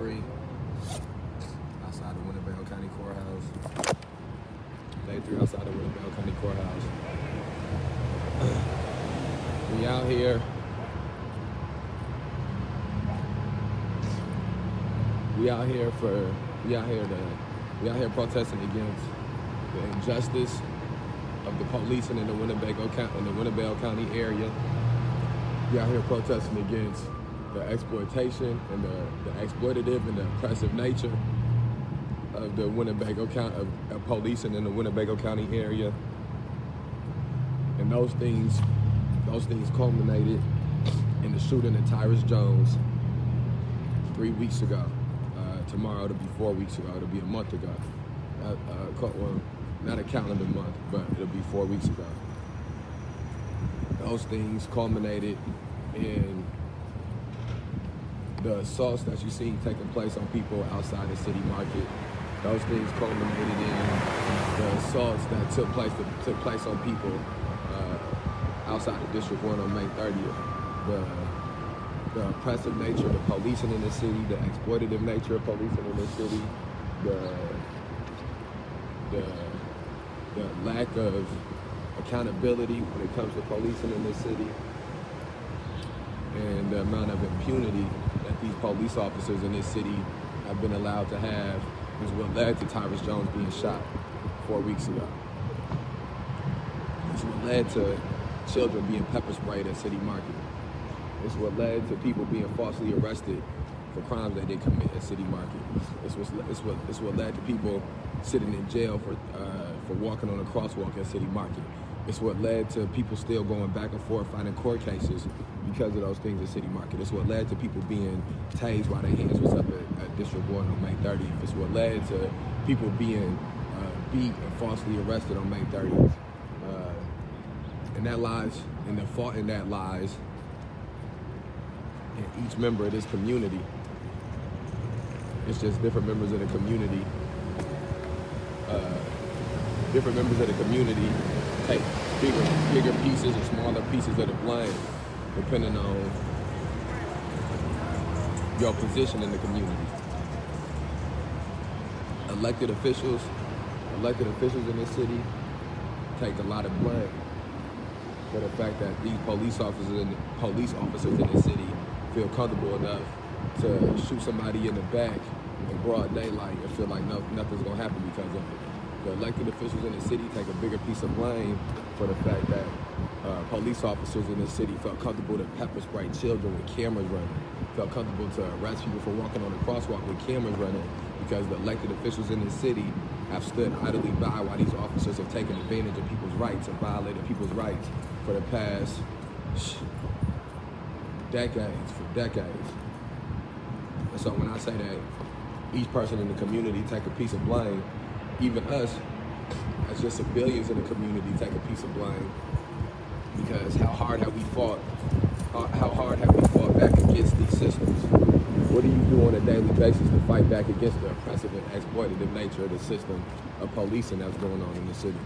3 outside the Winnebago County Courthouse. Day 3 outside the Winnebago County Courthouse. We out here. We out here protesting against the injustice of the policing in the Winnebago County area. We out here protesting against the exploitation and the exploitative and the oppressive nature of the Winnebago County of policing in the Winnebago County area. And those things culminated in the shooting of Tyrus Jones 3 weeks ago. Tomorrow it'll be 4 weeks ago. It'll be a month ago. Well, not a calendar month, but it'll be 4 weeks ago. Those things culminated in the assaults that you see taking place on people outside the city market. Those things culminated in the assaults that took place on people outside of District 1 on May 30th. The oppressive nature of the policing in the city, the exploitative nature of policing in the city, the lack of accountability when it comes to policing in the city, and the amount of impunity that these police officers in this city have been allowed to have is what led to Tyrus Jones being shot 4 weeks ago. It's what led to children being pepper sprayed at City Market. It's what led to people being falsely arrested for crimes that they commit at City Market. It's what led to people sitting in jail for walking on a crosswalk at City Market. It's what led to people still going back and forth fighting court cases because of those things at City Market. It's what led to people being tased while their hands was up at District 1 on May 30th. It's what led to people being beat and falsely arrested on May 30th. And that lies, and the fault in that lies in each member of this community. It's just different members of the community. Different members of the community take bigger pieces or smaller pieces of the blame, depending on your position in the community. Elected officials in this city take a lot of blame for the fact that these police officers in the city feel comfortable enough to shoot somebody in the back in broad daylight and feel like nothing's gonna happen because of it. The elected officials in the city take a bigger piece of blame for the fact that police officers in the city felt comfortable to pepper spray children with cameras running, felt comfortable to arrest people for walking on the crosswalk with cameras running, because the elected officials in the city have stood idly by while these officers have taken advantage of people's rights and violated people's rights for the past decades. And so when I say that each person in the community take a piece of blame, even us, as just civilians in the community, take a piece of blame, because how hard have we fought back against these systems? What do you do on a daily basis to fight back against the oppressive and exploitative nature of the system of policing that's going on in the city?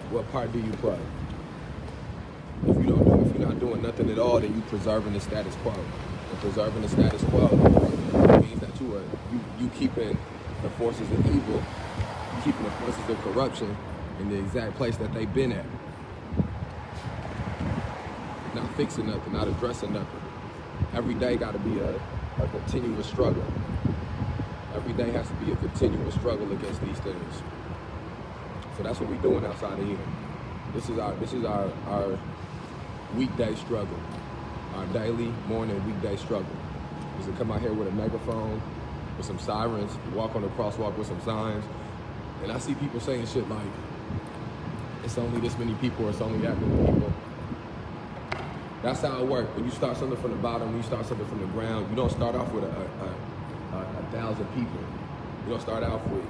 What part do you play? If you're not doing nothing at all, then you preserving the status quo. And preserving the status quo means that you keeping the forces of evil, keeping the forces of corruption in the exact place that they've been at. Not fixing nothing, not addressing nothing. Every day got to be a continuous struggle. Every day has to be a continuous struggle against these things. So that's what we're doing outside of here. This is our weekday struggle, our daily morning weekday struggle. Is to come out here with a megaphone, with some sirens, walk on the crosswalk with some signs, and I see people saying shit like, it's only this many people, or it's only that many people. That's how it works. When you start something from the bottom, when you start something from the ground, you don't start off with 1,000 people. You don't start off with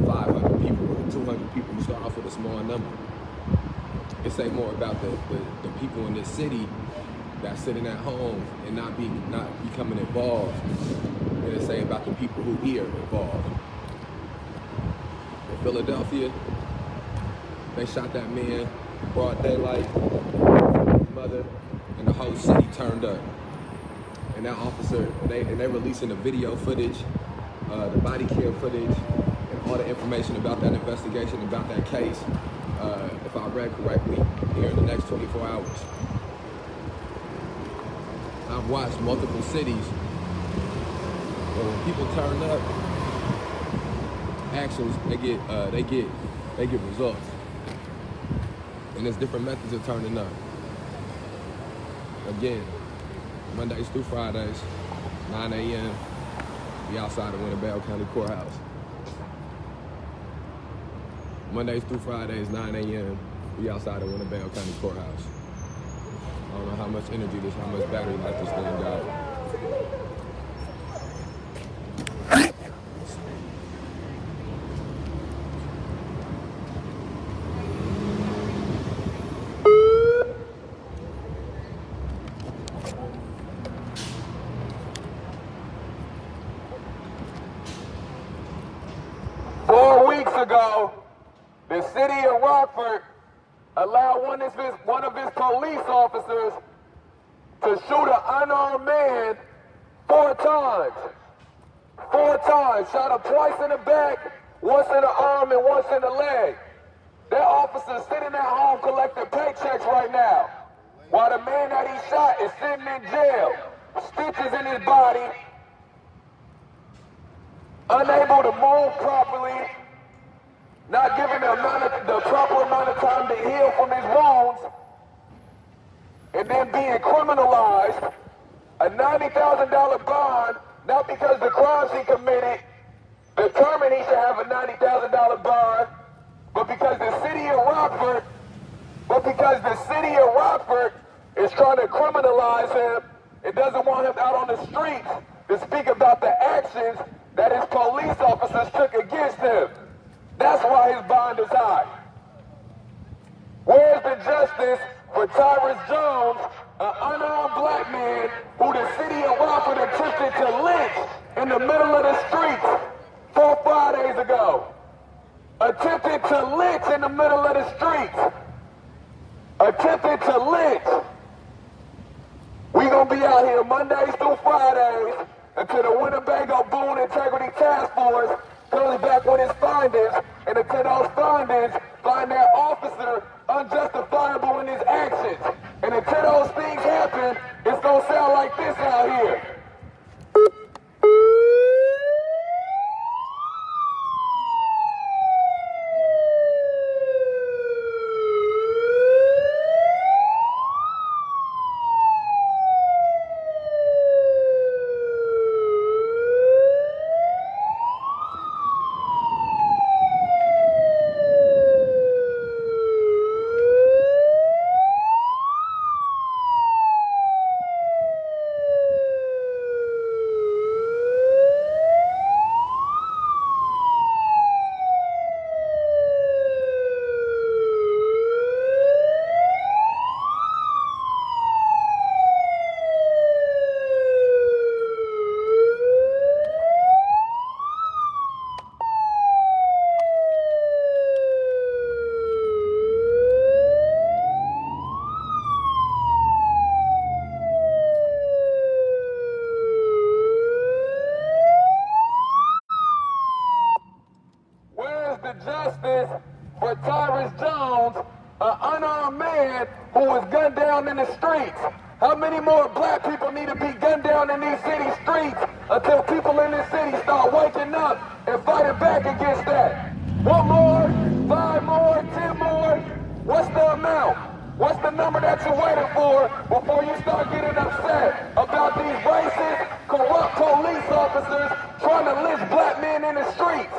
500 people or 200 people. You start off with a small number. It say more about the people in this city that's sitting at home and not becoming involved than it say about the people who here involved. In Philadelphia, they shot that man in broad daylight, mother, and the whole city turned up. And and that officer, they're releasing the video footage, the body cam footage, and all the information about that investigation, about that case, if I read correctly, here in the next 24 hours. I've watched multiple cities where when people turn up, actions, they get results. And there's different methods of turning up. Again, Mondays through Fridays, 9 a.m., be outside of Winnebago County Courthouse. Mondays through Fridays, 9 a.m., be outside of Winnebago County Courthouse. I don't know how much energy how much battery life this thing got. 4 weeks ago, the city of Rockford allowed one of his police officers to shoot an unarmed man 4 times. 4 times. Shot him twice in the back, once in the arm and once in the leg. That officer's sitting at home collecting paychecks right now, while the man that he shot is sitting in jail, stitches in his body, unable to move properly, not given the proper amount of time to heal from his wounds, and then being criminalized, a $90,000 bond, not because the crimes he committed determined he should have a $90,000 bond, but because the city of Rockford is trying to criminalize him and doesn't want him out on the streets to speak about the actions that his police officers took against him. That's why his bond is high. Where's the justice for Tyrus Jones, an unarmed black man who the city of Rockford attempted to lynch in the middle of the streets 4 Fridays ago? Attempted to lynch in the middle of the streets. Attempted to lynch. We gonna be out here Mondays through Fridays until the Winnebago Boone Integrity Task Force comes back with its findings, and until those findings find that officer unjustifiable in his actions. And until those things happen, it's gonna sound like this out here. Justice for Tyrus Jones, an unarmed man who was gunned down in the streets. How many more black people need to be gunned down in these city streets until people in this city start waking up and fighting back against that? 1 more, 5 more, 10 more? What's the amount? What's the number that you're waiting for before you start getting upset about these racist, corrupt police officers trying to lynch black men in the streets?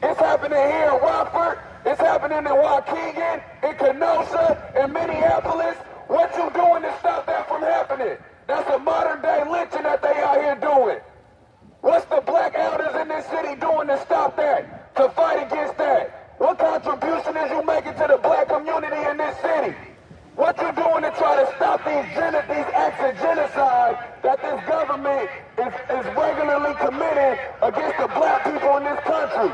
It's happening here in Rockford. It's happening in Waukegan, in Kenosha, in Minneapolis. What you doing to stop that from happening? That's a modern day lynching that they out here doing. What's the black elders in this city doing to stop that, to fight against that? What contribution is you making to the black community in this city? What you doing to try to stop these acts of genocide that this government is regularly committing against the black people in this country?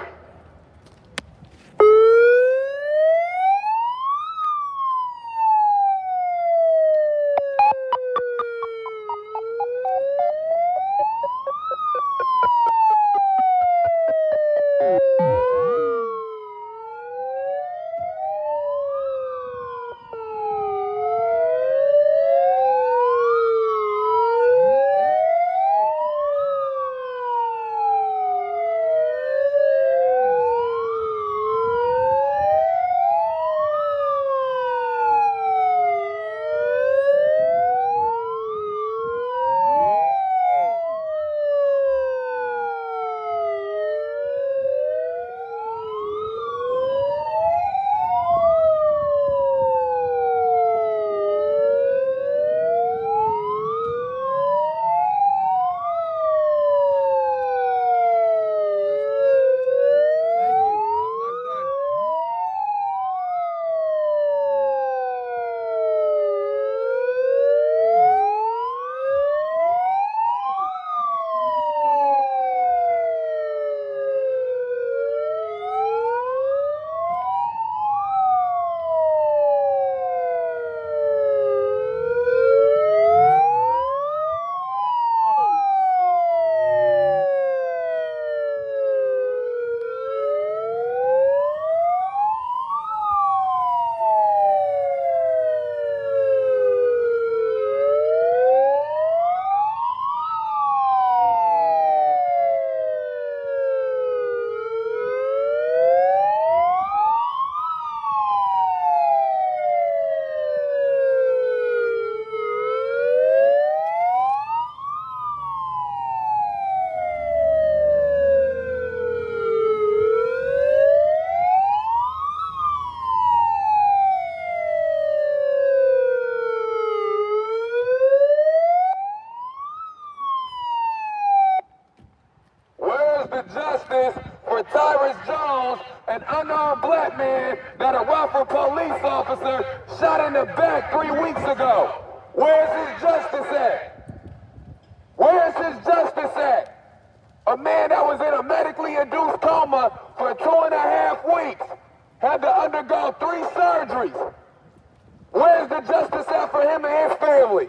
an unarmed black man that a Rockford police officer shot in the back 3 weeks ago. Where's his justice at? Where's his justice at? A man that was in a medically induced coma for 2.5 weeks had to undergo 3 surgeries. Where's the justice at for him and his family?